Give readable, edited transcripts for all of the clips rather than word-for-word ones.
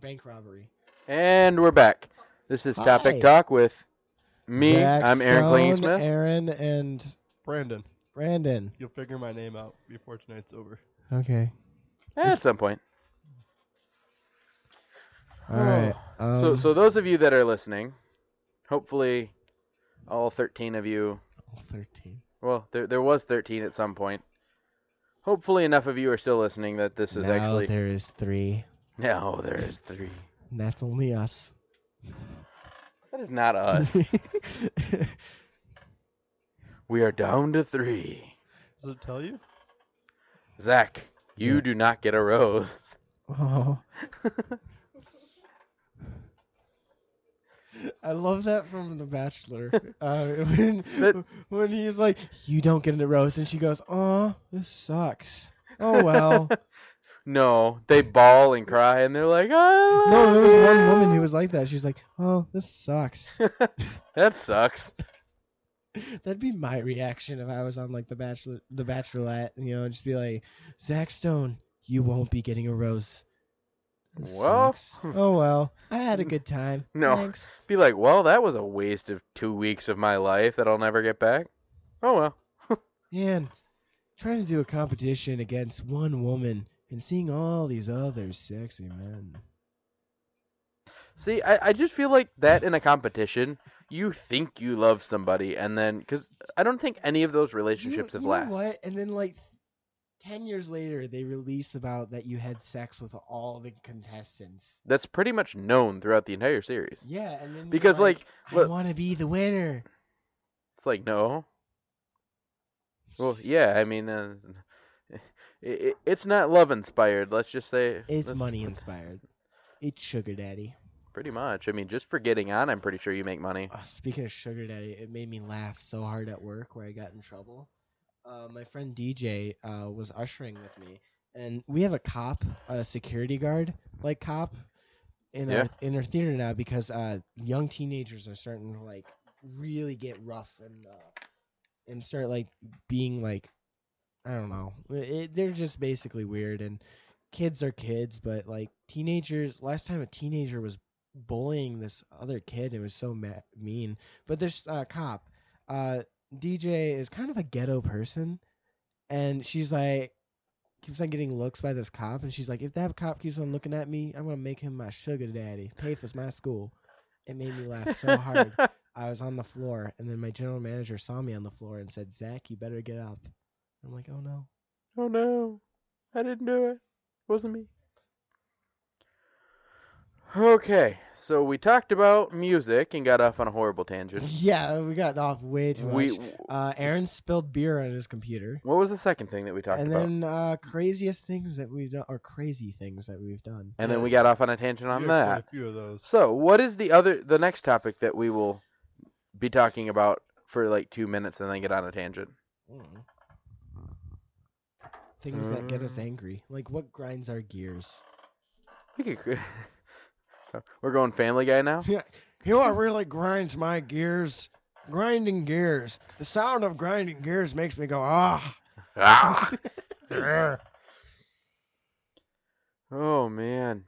bank robbery. And we're back. This is Topic Hi. Talk with me. Zach I'm Aaron Stone, Klingy-Smith. Aaron, and Brandon. You'll figure my name out before tonight's over. Okay. At some point. All right. So those of you that are listening, hopefully all 13 of you. All 13. Well, there was 13 at some point. Hopefully enough of you are still listening that this is actually. There is 3. No, there is 3. And that's only us. That is not us. We are down to 3. Does it tell you? Zach, you do not get a rose. Oh. I love that from The Bachelor. When he's like, you don't get a rose, and she goes, oh, this sucks. Oh, well. No, they bawl and cry, and they're like, oh. No, there was one woman who was like that. She's like, oh, this sucks. That sucks. That'd be my reaction if I was on like The Bachelorette, just be like, Zach Stone, you won't be getting a rose. This Well, sucks. Oh well, I had a good time. No, Thanks. Be like, well, that was a waste of 2 weeks of my life that I'll never get back. Oh well. Man, trying to do a competition against one woman and seeing all these other sexy men. See, I just feel like that in a competition, you think you love somebody, and then, because I don't think any of those relationships have you lasted. know what? And then like 10 years later, they release about that you had sex with all the contestants. That's pretty much known throughout the entire series. Yeah, and then because I well, want to be the winner. It's like, no. Well, yeah, I mean, it's not love inspired. Let's just say It's money inspired. It's sugar daddy. Pretty much. I mean, just for getting on, I'm pretty sure you make money. Speaking of sugar daddy, it made me laugh so hard at work where I got in trouble. My friend DJ was ushering with me, and we have a cop, a security guard like cop in our theater now because young teenagers are starting to like really get rough and start like being like, I don't know, they're just basically weird, and kids are kids, but like teenagers. Last time a teenager was bullying this other kid, it was so mean. But this cop. DJ is kind of a ghetto person, and she's like, keeps on getting looks by this cop, and she's like, if that cop keeps on looking at me, I'm gonna make him my sugar daddy, pay for my school. It made me laugh so hard. I was on the floor, and then my general manager saw me on the floor and said, Zach, you better get up. I'm like, oh no. Oh no, I didn't do it. It wasn't me. Okay, so we talked about music and got off on a horrible tangent. Yeah, we got off way too much. Aaron spilled beer on his computer. What was the second thing that we talked about? And then craziest things that we've done, or crazy things that we've done. And then we got off on a tangent on that. Quite a few of those. So, what is the next topic that we will be talking about for like 2 minutes and then get on a tangent? Things that get us angry. Like what grinds our gears? We're going Family Guy now? Yeah. You know what really grinds my gears? Grinding gears. The sound of grinding gears makes me go, ah. Ah. Oh, man.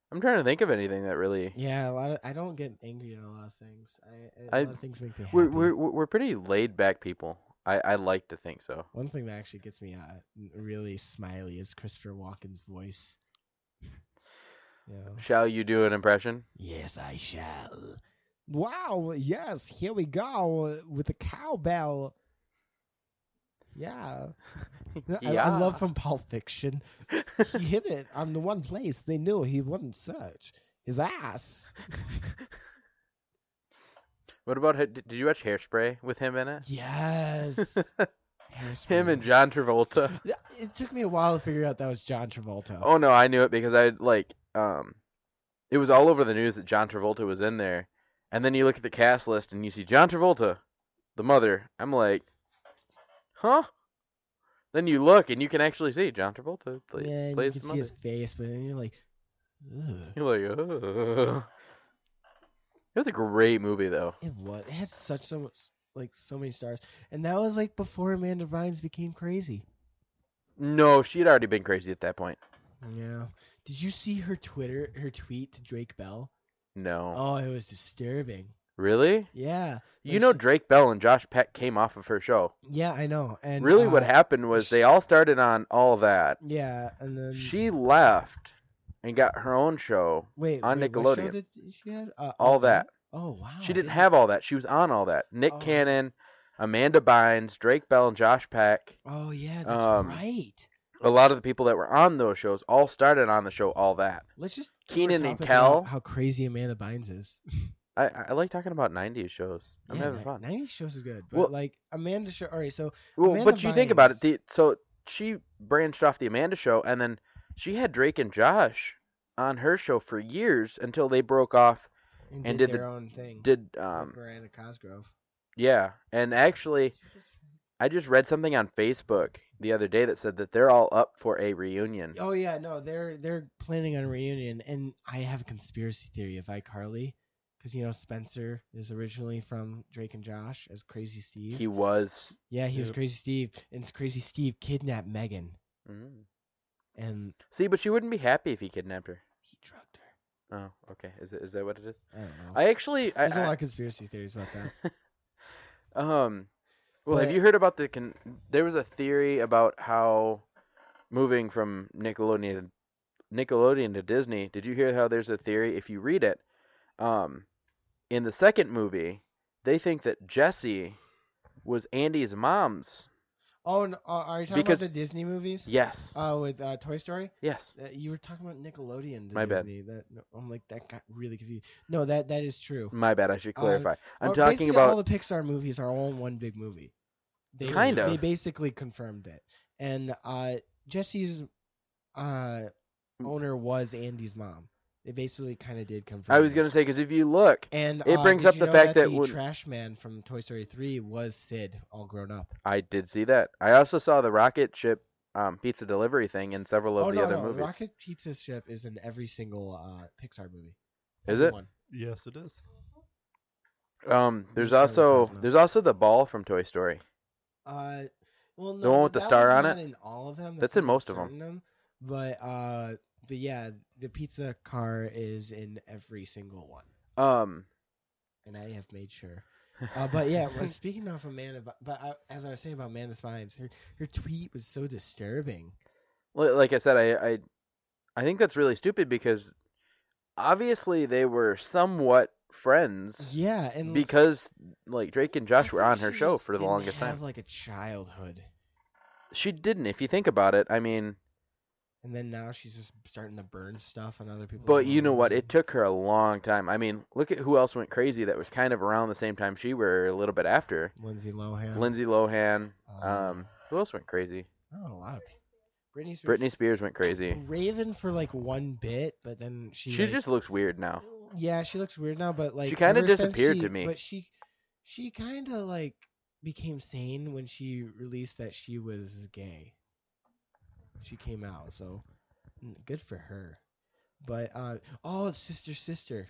I'm trying to think of anything that really... Yeah, I don't get angry at a lot of things. A lot of things make me happy. We're pretty laid-back people. I like to think so. One thing that actually gets me really smiley is Christopher Walken's voice. Shall you do an impression? Yes, I shall. Wow, yes, here we go with the cowbell. Yeah. I love from Pulp Fiction. He hit it on the one place they knew he wouldn't search. His ass. What about, did you watch Hairspray with him in it? Yes. Him and John Travolta. It took me a while to figure out that was John Travolta. Oh, no, I knew it because it was all over the news that John Travolta was in there. And then you look at the cast list and you see John Travolta, the mother. I'm like, huh? Then you look and you can actually see John Travolta plays the mother. You can see his face, but then you're like, ugh. You're like, ugh. It was a great movie, though. It was. It had so many stars. And that was like before Amanda Bynes became crazy. No, she had already been crazy at that point. Yeah. Did you see her tweet to Drake Bell? No. Oh, it was disturbing. Really? Yeah. You Like know she, Drake Bell and Josh Peck came off of her show. yeah, I know. And Really what happened was they all started on All That. yeah, and then She left and got her own show wait, on what show Nickelodeon. did she had? All That. Oh wow. She I didn't have All That. She was on All That. Nick Oh. Cannon, Amanda Bynes, Drake Bell, and Josh Peck. Oh yeah, that's right. A lot of the people that were on those shows all started on the show All That. Let's just Keenan and topic Kel. about how crazy Amanda Bynes is. I like talking about 90s shows. I'm having fun. 90s shows is good, but Well- like Amanda show. All right, so Well, Amanda but you think about Bynes- it. So she branched off the Amanda show, and then she had Drake and Josh on her show for years until they broke off. and did did their own thing. Did with Miranda Cosgrove. yeah, and actually, I just read something on Facebook the other day that said that they're all up for a reunion. Oh yeah, no, they're planning on a reunion, and I have a conspiracy theory of iCarly, because Spencer is originally from Drake and Josh as Crazy Steve. He was. Yeah, he was Yep. Crazy Steve, and Crazy Steve kidnapped Megan, Mm. and See, but she wouldn't be happy if he kidnapped her. he drugged her. Oh, okay. Is that what it is? I don't know. I actually, There's a lot of conspiracy theories about that. Well, have But- you heard about there was a theory about how moving from Nickelodeon to Disney. Did you hear how there's a theory? If you read it, in the second movie, they think that Jessie was Andy's mom's. Oh, no, are you talking Because- about the Disney movies? Yes. With Toy Story. Yes. You were talking about Nickelodeon to My bad. Disney. I'm like that got really confused. No, that is true. My bad. I should clarify. I'm Well, talking basically about. all the Pixar movies are all in one big movie. They Kind of. They basically confirmed it, and Jesse's owner was Andy's mom. They basically kind of did confirm. I was it. gonna say because if you look, And it brings did up you the know fact that the when- Trash Man from Toy Story 3 was Sid, all grown up. I did see that. I also saw the rocket ship pizza delivery thing in several of the other movies. Rocket Pizza Ship is in every single Pixar movie. Is Every it? one. Yes, it is. There's just started talking also the ball from Toy Story. Well, no, The one with the that star one's on not it? in all of them. That's in only most of 'em. certain But yeah, the pizza car is in every single one, and I have made sure. But yeah, speaking of Amanda, as I was saying about Amanda Bynes, her tweet was so disturbing. Like I said, I think that's really stupid because obviously they were somewhat friends Yeah, and because like Drake and Josh I were think on her she show just for the didn't longest have time. like a childhood, She didn't, if you think about it. I mean, and then now she's just starting to burn stuff on other people. but you know what? It took her a long time. I mean, look at who else went crazy that was kind of around the same time she were, a little bit after. Lindsay Lohan. Lindsay Lohan. Um, Who else went crazy? Oh, a lot of people. Britney Spears. Britney Spears went crazy. Raven for like one bit, but then she She like, just looks weird now. yeah, she looks weird now, but like She kinda ever since disappeared to me. But she kind of like became sane when she released that she was gay. She came out, so good for her. But sister.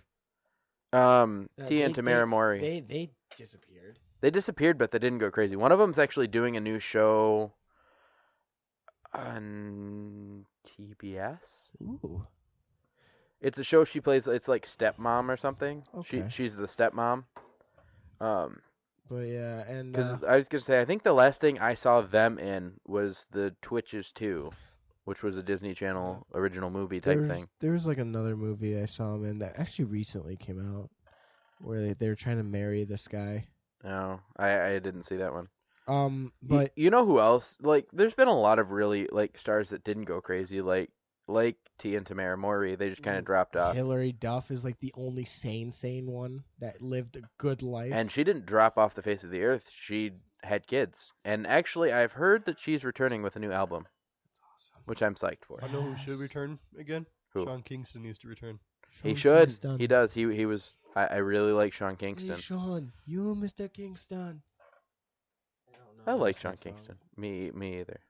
Tia and Tamara Mori. They disappeared. They disappeared, but they didn't go crazy. One of them's actually doing a new show on TBS. Ooh. It's a show she plays. It's like stepmom or something. Okay. She's the stepmom. But yeah, and Because I was gonna say, I think the last thing I saw them in was the Twitches 2, which was a Disney Channel original movie type thing. There was like another movie I saw him in that actually recently came out, where they were trying to marry this guy. No, I didn't see that one. But you know who else? Like, there's been a lot of really like stars that didn't go crazy, like Tia and Tamara Mori. They just kind of dropped off. Hillary Duff is like the only sane one that lived a good life. And she didn't drop off the face of the earth. She had kids. And actually, I've heard that she's returning with a new album, which I'm psyched for. I know who should return again. Who? Sean Kingston needs to return. He Sean should. Kingston. He does. He was. I really like Sean Kingston. Hey Sean, you Mr. Kingston. I like That's Sean that song, Kingston. Me either.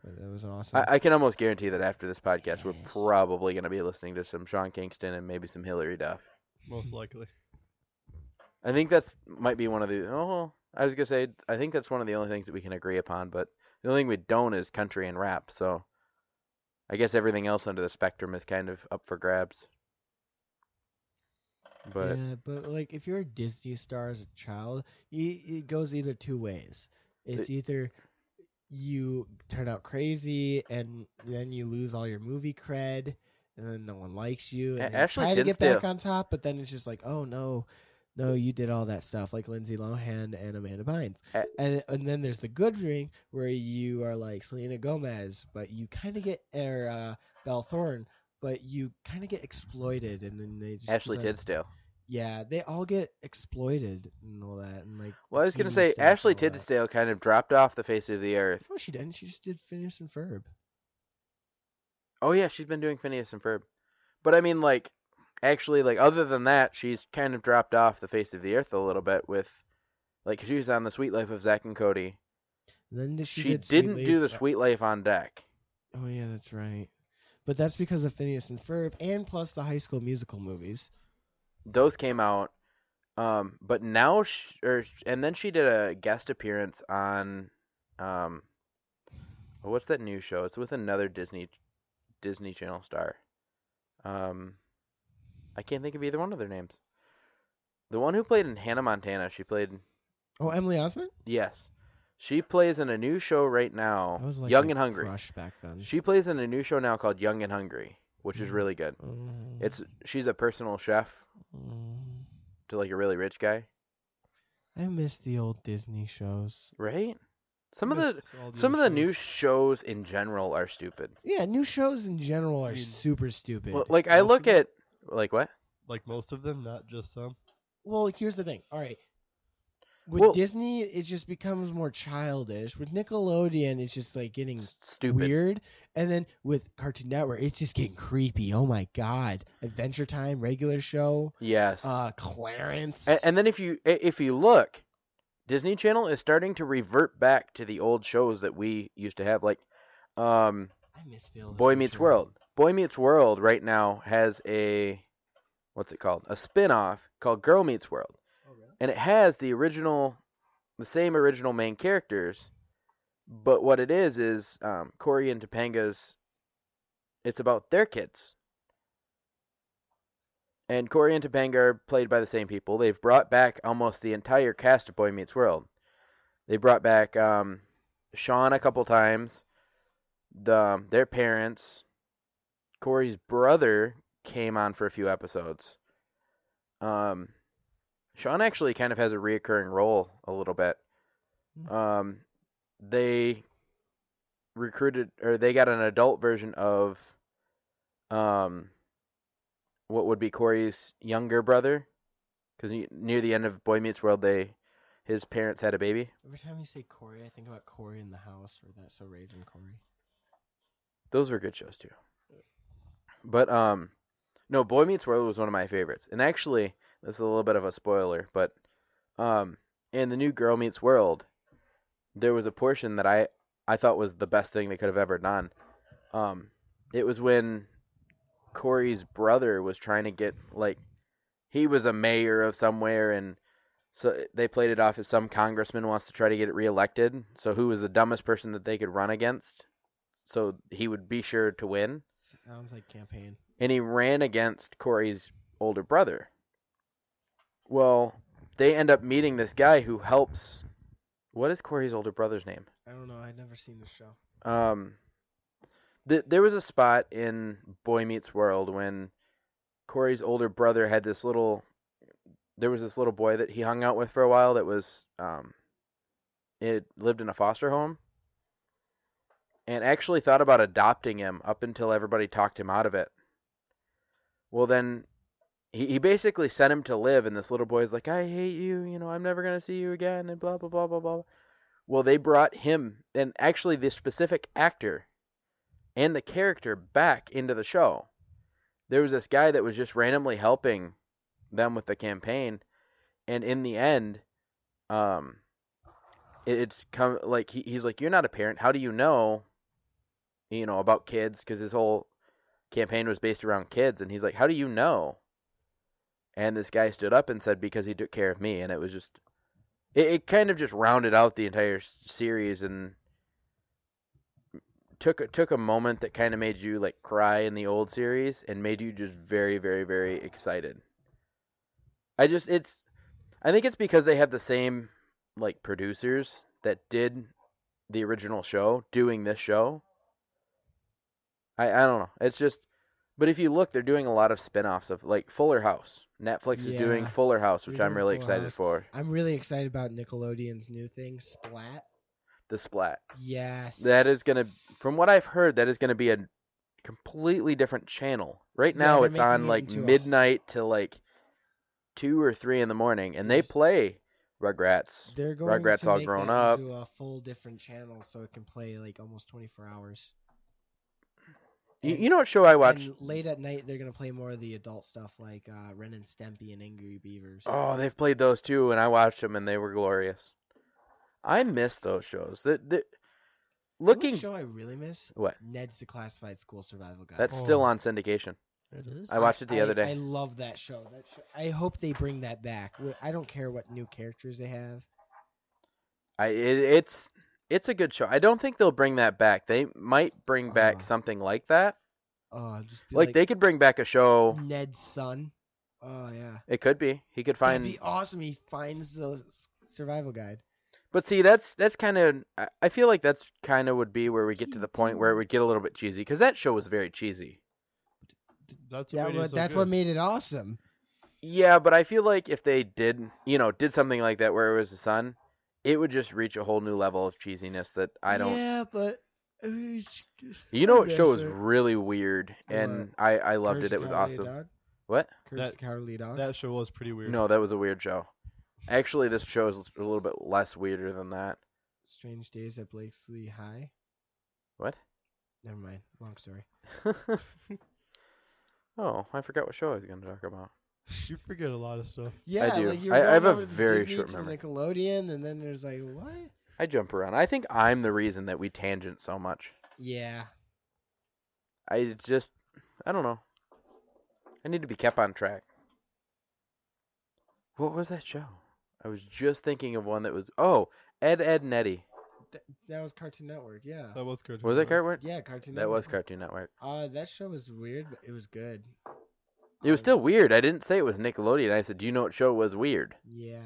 but that was awesome. I can almost guarantee that after this podcast, we're probably going to be listening to some Sean Kingston and maybe some Hillary Duff. Most likely. I think that's might be one of the. Oh, I was gonna say. I think that's one of the only things that we can agree upon. But the only thing we don't is country and rap. So I guess everything else under the spectrum is kind of up for grabs. But Yeah, but like if you're a Disney star as a child, it goes either two ways. It's It- either you turn out crazy and then you lose all your movie cred and then no one likes you and then you Ashley try to get back Tisdale, on top, but then it's just like, oh no, no, you did all that stuff like Lindsay Lohan and Amanda Bynes. A- And then there's the good ring where you are like Selena Gomez, but you kind of get Belle Thorne, but you kind of get exploited and then they just Ashley keep on- Tisdale. Yeah, they all get exploited and all that and like Well, I was gonna bikini say stuff Ashley and all that. Tisdale kind of dropped off the face of the earth. No, she didn't. She just did Phineas and Ferb. Oh yeah, she's been doing Phineas and Ferb. But I mean, like, actually, like, other than that, she's kind of dropped off the face of the earth a little bit with, like, she was on The Sweet Life of Zack and Cody. Then She did didn't Sweet do The Life- Sweet Life on Deck. Oh yeah, that's right. But that's because of Phineas and Ferb, and plus the High School Musical movies. Those came out. But now, and then she did a guest appearance on, what's that new show? It's with another Disney Channel star. I can't think of either one of their names. The one who played in Hannah Montana, she played. Oh, Emily Osment. Yes, she plays in a new show right now, I was like Young my and Hungry. crush back then. She plays in a new show now called Young and Hungry, which is really good. She's a personal chef to like a really rich guy, I miss the old Disney shows. right? Some of Missed the all some of other the new shows. shows in general are stupid. Yeah, new shows in general are I mean, super stupid. Well, like I Most look of them? at like what? Like most of them, not just some. Well, here's the thing. All right. With Well- Disney, it just becomes more childish. With Nickelodeon, it's just like getting Stupid. weird. And then with Cartoon Network, it's just getting creepy. Oh my god. Adventure Time, regular show, Yes. Clarence. And then if you look, Disney Channel is starting to revert back to the old shows that we used to have, like I miss Phil. Boy Meets World. Boy Meets World right now has a what's it called? A spin-off called Girl Meets World. Oh, really? And it has the same original main characters, but what it is Corey and Topanga's. It's about their kids. And Corey and Topanga are played by the same people. They've brought back almost the entire cast of Boy Meets World. They brought back Sean a couple times, their parents. Corey's brother came on for a few episodes. Sean actually kind of has a reoccurring role a little bit. They they got an adult version of what would be Corey's younger brother, because near the end of Boy Meets World, his parents had a baby. Every time you say Corey, I think about Corey in the House or That's So Raven Corey. Those were good shows too. But no, Boy Meets World was one of my favorites. And actually, this is a little bit of a spoiler, but in the new Girl Meets World, there was a portion that I thought was the best thing they could have ever done. It was when Corey's brother was trying to get, like, he was a mayor of somewhere, and so they played it off as some congressman wants to try to get it reelected. So who was the dumbest person that they could run against? So he would be sure to win. Sounds like campaign. And he ran against Corey's older brother. Well, they end up meeting this guy who helps. What is Corey's older brother's name? I don't know. I've never seen the show. There was a spot in Boy Meets World when Corey's older brother had this little. There was this little boy that he hung out with for a while that was. It lived in a foster home. And actually thought about adopting him up until everybody talked him out of it. Well, then he basically sent him to live, and this little boy's like, I hate you, I'm never going to see you again, and blah, blah, blah, blah, blah. Well, they brought him, and actually the specific actor and the character back into the show. There was this guy that was just randomly helping them with the campaign, and in the end, it's come, like, he's like, you're not a parent, how do you know about kids, because his whole campaign was based around kids, and he's like, how do you know? And this guy stood up and said, because he took care of me, and it was just, it kind of just rounded out the entire series, and took a moment that kind of made you like cry in the old series and made you just very, very, very excited. I think it's because they have the same like producers that did the original show doing this show. I don't know. It's just, but if you look, they're doing a lot of spin-offs of like Fuller House. Netflix is doing Yeah, Fuller House, which they're I'm doing really Full excited House. for. I'm really excited about Nickelodeon's new thing, Splat. The Splat. Yes. That is gonna, from what I've heard, that is gonna be a completely different channel. Right Yeah, now, they're it's on making it like into a- midnight to like 2 or 3 in the morning, and they There's- play Rugrats. They're going Rugrats to All make Grown that Up. into a full different channel so it can play like almost 24 hours. You know what show I watched? And late at night, they're gonna play more of the adult stuff like Ren and Stimpy and Angry Beavers. Oh, they've played those too, and I watched them, and they were glorious. I miss those shows. You know Looking, what show I really miss? what? Ned's Declassified School Survival Guide. That's still on syndication. It is. I watched it the other day. I love that show. I hope they bring that back. I don't care what new characters they have. It's a good show. I don't think they'll bring that back. They might bring back something like that. Just be Like they could bring back a show. Ned's son. Oh yeah. It could be. He could That'd find. be awesome. He finds the survival guide. But see, that's kind of. I feel like that's kind of would be where we get to the point where it would get a little bit cheesy, because that show was very cheesy. That's Yeah, what made it but so that's good. what made it awesome. Yeah, but I feel like if they did something like that where it was a son, it would just reach a whole new level of cheesiness that I don't. Yeah, but You know what show was really weird, and I loved Courage it. the It was Cowardly awesome. Dog? What? Courage the Cowardly Dog. That show was pretty weird. No, that was a weird show. Actually, this show is a little bit less weirder than that. Strange Days at Blakesley High. What? Never mind. Long story. Oh, I forgot what show I was going to talk about. You forget a lot of stuff. Yeah, do. Like you're I going have a over to very Disney short to memory. Nickelodeon, and then there's like what? I jump around. I think I'm the reason that we tangent so much. Yeah. I don't know. I need to be kept on track. What was that show? I was just thinking of one that was, Ed, Edd n Eddy. That was Cartoon Network. Yeah. That was good. Was that Cartoon? Yeah, Cartoon That Network. was Cartoon Network. That show was weird, but it was good. It was still weird. I didn't say it was Nickelodeon. I said, do you know what show was weird? Yeah.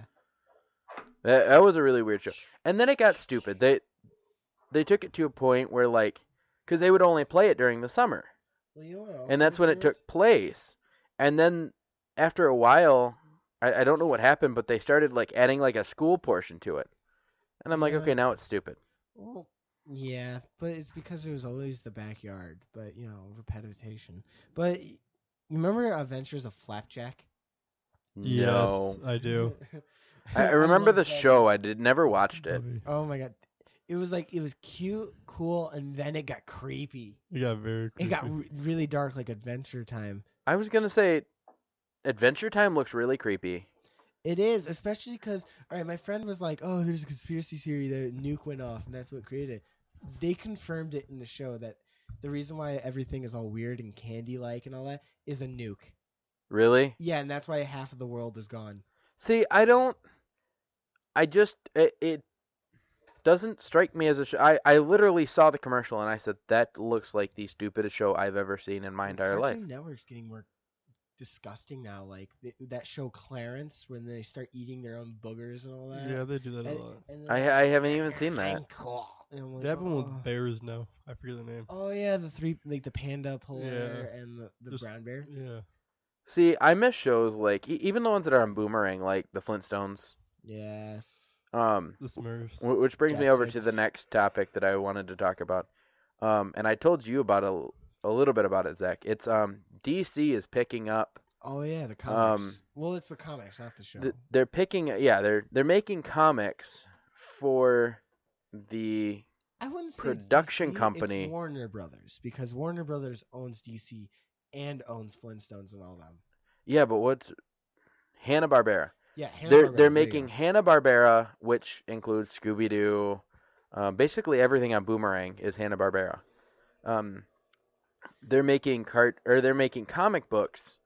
That was a really weird show. And then it got stupid. They took it to a point where, like, because they would only play it during the summer. Well, you know what else And that's was when weird? it took place. And then after a while, I don't know what happened, but they started, like, adding, like, a school portion to it. And I'm like, Yeah. okay, now it's stupid. Well, yeah, but it's because it was always the backyard. But repetition. But you remember Adventures of Flapjack? No. Yes, I do. I remember love the that show. one. I never watched it. Oh my god, it was cute, cool, and then it got creepy. It got very It creepy. got really dark, like Adventure Time. I was going to say, Adventure Time looks really creepy. It is, especially because, all right, my friend was like, "Oh, there's a conspiracy theory that nuke went off, and that's what created it." They confirmed it in the show that the reason why everything is all weird and candy-like and all that is a nuke. Really? Yeah, and that's why half of the world is gone. See, it doesn't strike me as a show. I literally saw the commercial and I said, that looks like the stupidest show I've ever seen in my entire life. Cartoon Network's getting more disgusting now. Like that show Clarence, when they start eating their own boogers and all that. Yeah, they do that a And- lot. and I haven't even seen that. And I'm like, They have one "Oh." with bears now. I forget the name. Oh yeah, the three, like the panda polar Yeah. and the Just- brown bear. Yeah. See, I miss shows like, even the ones that are on Boomerang, like the Flintstones. Yes. The Smurfs. Which brings me over to the Jetsons. next topic that I wanted to talk about. And I told you about a little bit about it, Zach. It's DC is picking up. Oh yeah, the comics. Well, it's the comics, not the show. They're picking, they're making comics for the I wouldn't say production it's DC, company. It's Warner Brothers, because Warner Brothers owns DC and owns Flintstones and all them. but what's Hanna-Barbera? Yeah, They're Hanna-Barbera, there you making go. Hanna-Barbera, which includes Scooby-Doo. Basically everything on Boomerang is Hanna-Barbera. They're making comic books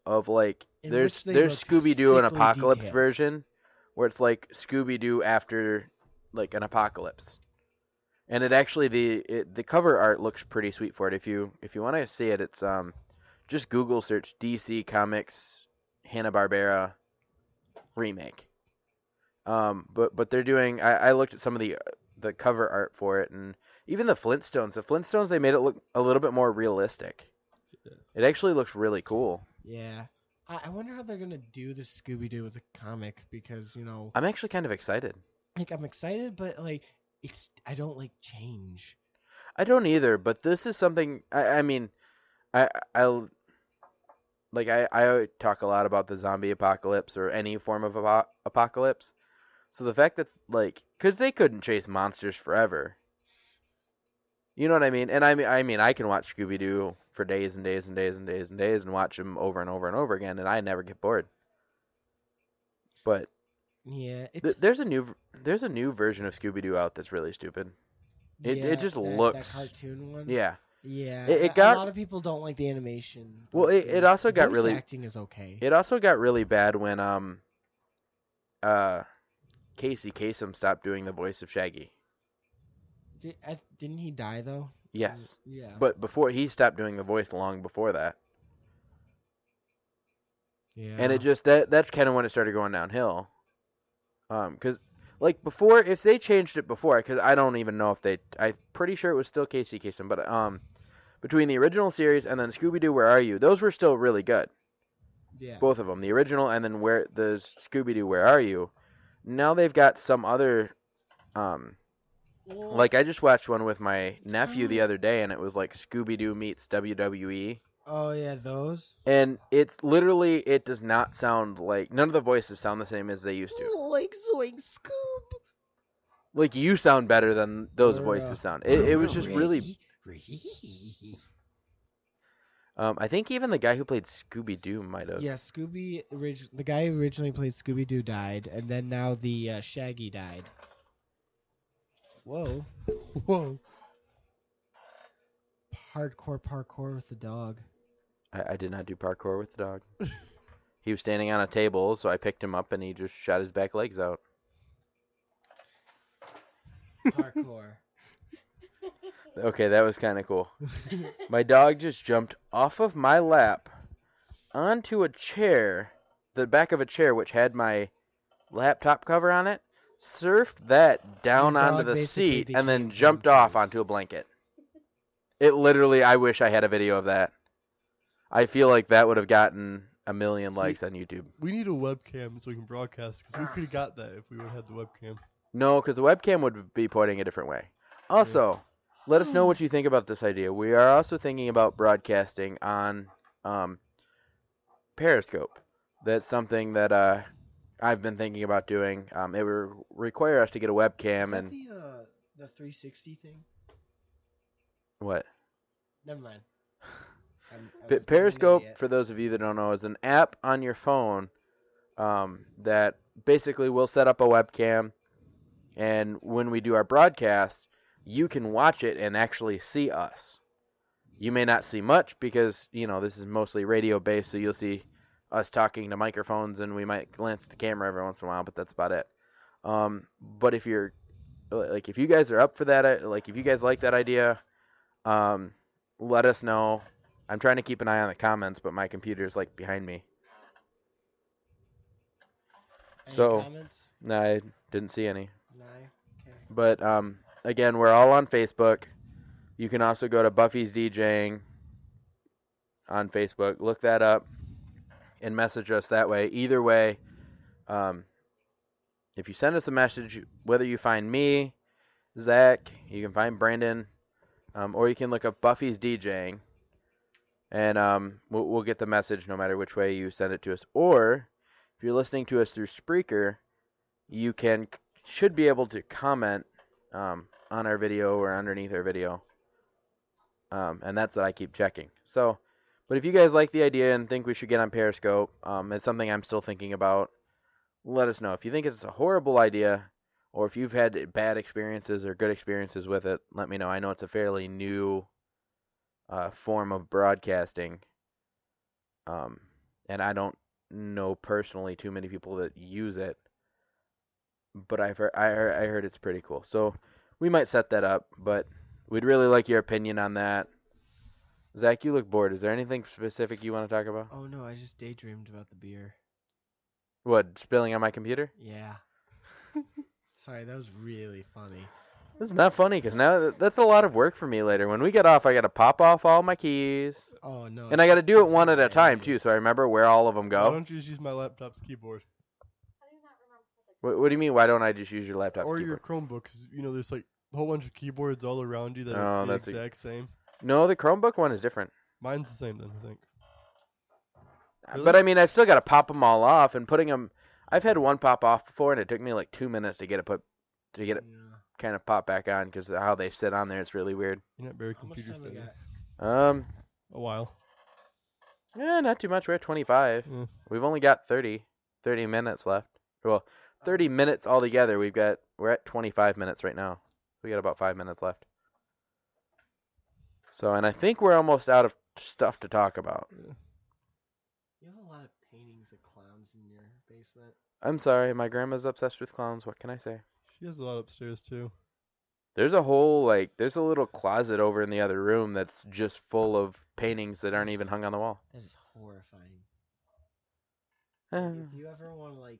of like In there's which they there's look Scooby-Doo and sickly Apocalypse detailed. version where it's like Scooby-Doo after like an apocalypse. And it actually the cover art looks pretty sweet for it. If you want to see it, it's just Google search DC Comics Hanna-Barbera remake. But they're doing. I looked at some of the cover art for it, and even the Flintstones. The Flintstones, they made it look a little bit more realistic. Yeah. It actually looks really cool. Yeah. I wonder how they're gonna do the Scooby Doo with the comic because I'm actually kind of excited. like I'm excited, but like I don't like change. I don't either, but this is something. I mean, I like I talk a lot about the zombie apocalypse or any form of apocalypse. So the fact that like, cause they couldn't chase monsters forever. You know what I mean? And I mean, I can watch Scooby Doo for days and days and days and days and days and watch them over and over and over again, and I never get bored. But Yeah, it's there's a new version of Scooby Doo out that's really stupid. It just that looks, cartoon one. yeah. Yeah, It a got lot of people don't like the animation. well. But It also got voice really acting is okay. it also got really bad when uh Casey Kasem stopped doing the voice of Shaggy. Didn't he die though? Yes, Yeah. but before he stopped doing the voice long before that, Yeah. and it just that's kind of when it started going downhill. Because like before, if they changed it before, because I don't even know if I'm pretty sure it was still Casey Kasem, but between the original series and then Scooby Doo, Where Are You? Those were still really good. Yeah. Both of them, the original and then where the Scooby Doo, Where Are You? Now they've got some other like I just watched one with my nephew the other day, and it was like Scooby Doo meets WWE. Oh yeah, those. And it's literally, it does not sound like, none of the voices sound the same as they used to. Like Zoink Scoob. Like, you sound better than those voices sound. It was just really, I think even the guy who played Scooby Doo might have. Yeah, the guy who originally played Scooby Doo died, and then now the Shaggy died. Whoa. Whoa. Hardcore parkour with the dog. I did not do parkour with the dog. He was standing on a table, so I picked him up and he just shot his back legs out. Parkour. Okay, that was kind of cool. My dog just jumped off of my lap onto a chair, the back of a chair which had my laptop cover on it, surfed that down Your onto dog the basically seat, and then became jumped off One Piece. onto a blanket. It literally, I wish I had a video of that. I feel like that would have gotten a million likes on YouTube. We need a webcam so we can broadcast, because we could have got that if we would have had the webcam. No, because the webcam would be pointing a different way. Also, let us know what you think about this idea. We are also thinking about broadcasting on Periscope. That's something that I've been thinking about doing. It would require us to get a webcam Is that and the 360 thing? what? Never mind. I was being an Periscope, idiot. for those of you that don't know, is an app on your phone that basically will set up a webcam, and when we do our broadcast, you can watch it and actually see us. You may not see much because, this is mostly radio based, so you'll see us talking to microphones and we might glance at the camera every once in a while, but that's about it. But if you guys are up for that, like if you guys like that idea, let us know. I'm trying to keep an eye on the comments, but my computer's like behind me. Any So, comments? no, I didn't see any. No. Okay. But again, we're all on Facebook. You can also go to Buffy's DJing on Facebook. Look that up and message us that way. Either way, if you send us a message, whether you find me, Zach, you can find Brandon, or you can look up Buffy's DJing, and we'll get the message no matter which way you send it to us. Or if you're listening to us through Spreaker, you should be able to comment on our video or underneath our video. And that's what I keep checking. So, but if you guys like the idea and think we should get on Periscope, it's something I'm still thinking about. Let us know. If you think it's a horrible idea, or if you've had bad experiences or good experiences with it, let me know. I know it's a fairly new form of broadcasting, and I don't know personally too many people that use it, but I heard it's pretty cool. So we might set that up, but we'd really like your opinion on that. Zach, you look bored. Is there anything specific you want to talk about? Oh no, I just daydreamed about the beer. What, spilling on my computer? Yeah. Sorry, that was really funny. This is not funny because now that's a lot of work for me later. When we get off, I got to pop off all my keys. Oh no. And I got to do it it's one at a time, too, hilarious. so I remember where all of them Why go. don't you just use my laptop's keyboard? What do you mean, why don't I just use your laptop's Or keyboard? your Chromebook, because, there's like a whole bunch of keyboards all around you that Oh, are the that's exact same. No, the Chromebook one is different. Mine's the same then, I think. Really? But I mean, I've still got to pop them all off and putting them. I've had one pop off before, and it took me like 2 minutes to get it Yeah. kind of pop back on because how they sit on there, it's really weird. You're not very How much computer time we savvy. got? A while. Yeah, not too much. We're at 25. Yeah. We've only got 30 minutes left. Well, 30 minutes altogether. We're at 25 minutes right now. We got about 5 minutes left. So, and I think we're almost out of stuff to talk about. Yeah. You have a lot of paintings of clowns in your basement. I'm sorry, my grandma's obsessed with clowns. What can I say? She has a lot upstairs too. There's a little closet over in the other room that's just full of paintings that aren't even hung on the wall. That is horrifying. Eh. If you ever want to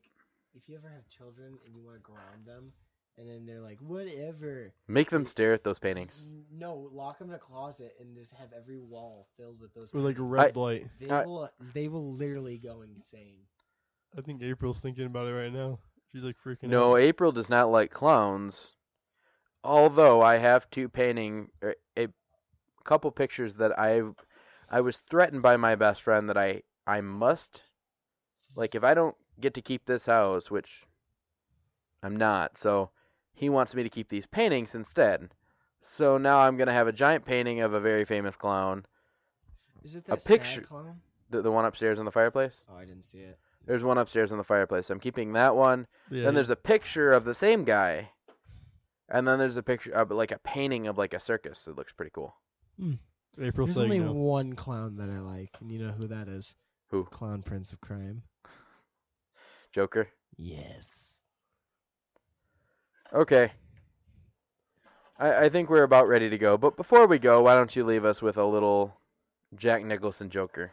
if you ever have children and you want to ground them, and then they're like, whatever. Make them stare at those paintings. No, lock them in a closet and just have every wall filled with those. With like a paintings. red light. They will literally go insane. I think April's thinking about it right now. She's like freaking No, out. April does not like clowns. Although I have a couple pictures that I was threatened by my best friend that I must, like, if I don't get to keep this house, which I'm not, so he wants me to keep these paintings instead. So now I'm gonna have a giant painting of a very famous clown. Is it that picture- sad clown? The one upstairs in the fireplace. Oh, I didn't see it. There's one upstairs in the fireplace. I'm keeping that one. Yeah, Then there's a picture of the same guy. And then there's a picture of like a painting of like a circus that looks pretty cool. April's There's only saying no. one clown that I like, and you know who that is? Who? Clown Prince of Crime. Joker. Yes. Okay. I think we're about ready to go. But before we go, why don't you leave us with a little Jack Nicholson Joker?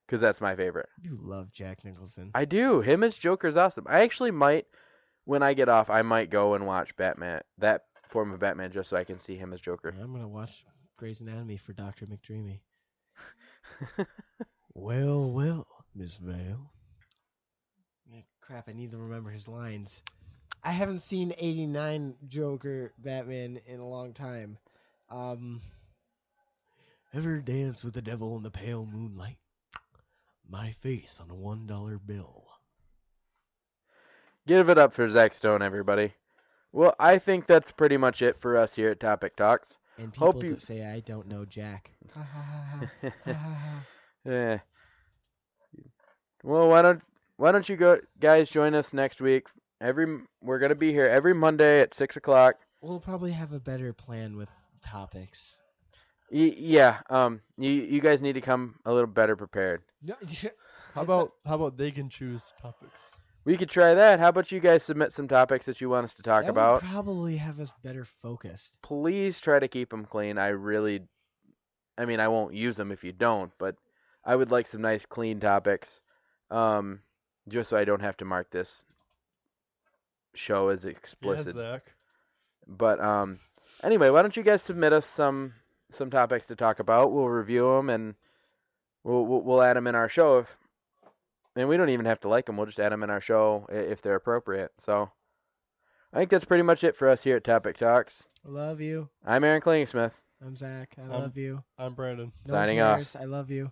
Because that's my favorite. You love Jack Nicholson. I do. Him as Joker's awesome. I actually might, when I get off, I might go and watch Batman, that form of Batman, just so I can see him as Joker. I'm gonna watch Grey's Anatomy for Dr. McDreamy. Well, Miss Vale. Crap, I need to remember his lines. I haven't seen 89 Joker Batman in a long time. Ever dance with the devil in the pale moonlight? My face on a $1 bill. Give it up for Zach Stone, everybody. Well, I think that's pretty much it for us here at Topic Talks. And people Hope you- that say I don't know Jack. Ha ha ha ha. Ha ha ha. Yeah. Well, why don't you guys join us next week? We're gonna be here every Monday at 6:00. We'll probably have a better plan with topics. Yeah. You guys need to come a little better prepared. No, How about they can choose topics? We could try that. How about you guys submit some topics that you want us to talk that about? would probably have us better focused. Please try to keep them clean. I won't use them if you don't, but I would like some nice clean topics, just so I don't have to mark this show as explicit. Yeah, Zach. But anyway, why don't you guys submit us some topics to talk about? We'll review them and we'll add them in our show. And we don't even have to like them. We'll just add them in our show if they're appropriate. So I think that's pretty much it for us here at Topic Talks. I love you. I'm Aaron Klingsmith. I'm Zach. I love you. I'm Brandon. No Signing one off. cares. I love you.